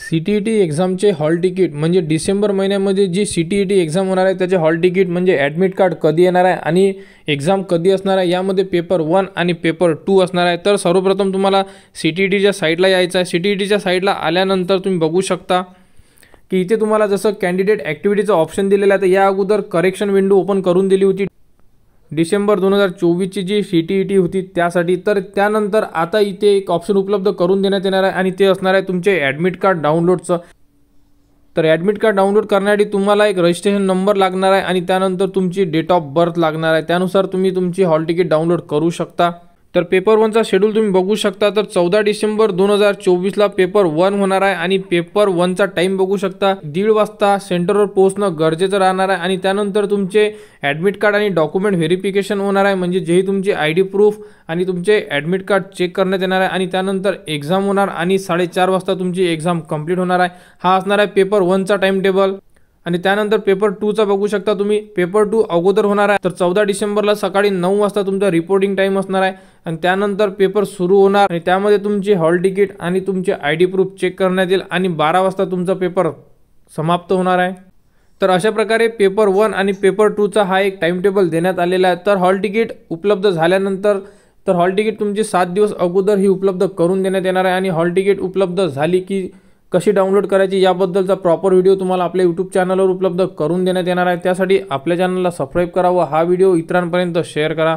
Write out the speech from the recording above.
CTET एक्झामचे hall ticket म्हणजे डिसेंबर महिन्यामध्ये जी CTET exam होणार आहे त्याचे हॉल तिकीट म्हणजे ॲडमिट कार्ड कधी येणार आहे आणि एक्झाम कधी असणार आहे, यामध्ये पेपर 1 आणि पेपर 2 असणार आहे। तर सर्वप्रथम तुम्हाला CTETच्या साईटला यायचं आहे। CTETच्या साईटला आल्यानंतर तुम्ही बघू शकता की इथे तुम्हाला जसं कॅन्डिडेट ॲक्टिव्हिटीचं ऑप्शन दिलेलं आहे, तर या अगोदर करेक्शन विंडो ओपन करून दिली होती डिसेंबर 2024ची जी CTET होती त्यासाठी। तर त्यानंतर आता इथे एक ऑप्शन उपलब्ध करून देण्यात येणार आहे आणि ते असणार आहे तुमचे ॲडमिट कार्ड डाउनलोडचं। तर ॲडमिट कार्ड डाउनलोड करण्यासाठी तुम्हाला एक रजिस्ट्रेशन नंबर लागणार आहे आणि त्यानंतर तुमची डेट ऑफ बर्थ लागणार आहे, त्यानुसार तुम्ही तुमची हॉल तिकीट डाउनलोड करू शकता। तर पेपर 1चा शेड्यूल तुम्ही बघू शकता। तर 14 डिसेंबर 2024ला पेपर 1 होणार आहे आणि पेपर 1चा टाइम बघू शकता 1:30 वाजता सेंटरवर पोहोचणं गरजेचं राहणार आहे आणि त्यानंतर तुमचे ॲडमिट कार्ड आणि डॉक्युमेंट व्हेरिफिकेशन होणार आहे, म्हणजे जेही तुमची ID प्रूफ आणि तुमचे ॲडमिट कार्ड चेक करण्यात येणार आहे आणि त्यानंतर एक्झाम होणार आणि 4:30 वाजता तुमची एक्झाम कंप्लीट होणार आहे। हा असणार आहे पेपर 1चा टाइम टेबल। आणि त्यानंतर पेपर 2चा बघू शकता तुम्ही, पेपर 2 अगोदर होणार आहे। तर 14 डिसेंबरला सकाळी 9 वाजता तुमचा रिपोर्टिंग टाइम असणार आहे आणि त्यानंतर पेपर सुरू होणार आणि त्यामध्ये तुमची हॉल तिकीट आणि तुमचे ID प्रूफ चेक करण्यात येईल आणि 12 वाजता तुमचा पेपर समाप्त होणार आहे। तर अशा प्रकारे पेपर 1 आणि पेपर 2चा हा एक टाइम टेबल देण्यात आलेला आहे। तर हॉल तिकीट उपलब्ध झाल्यानंतर हॉल तिकीट तुमची 7 दिवस अगोदर ही उपलब्ध करून देण्यात येणार आहे आणि हॉल तिकीट उपलब्ध झाली की कशी डाउनलोड करायची याबद्दलचा प्रॉपर व्हिडिओ तुम्हाला आपल्या YouTube चॅनलवर उपलब्ध करून देण्यात येणार आहे। त्यासाठी आपल्या चॅनलला सबस्क्राइब करा व हा व्हिडिओ इतरांपर्यंत शेअर करा।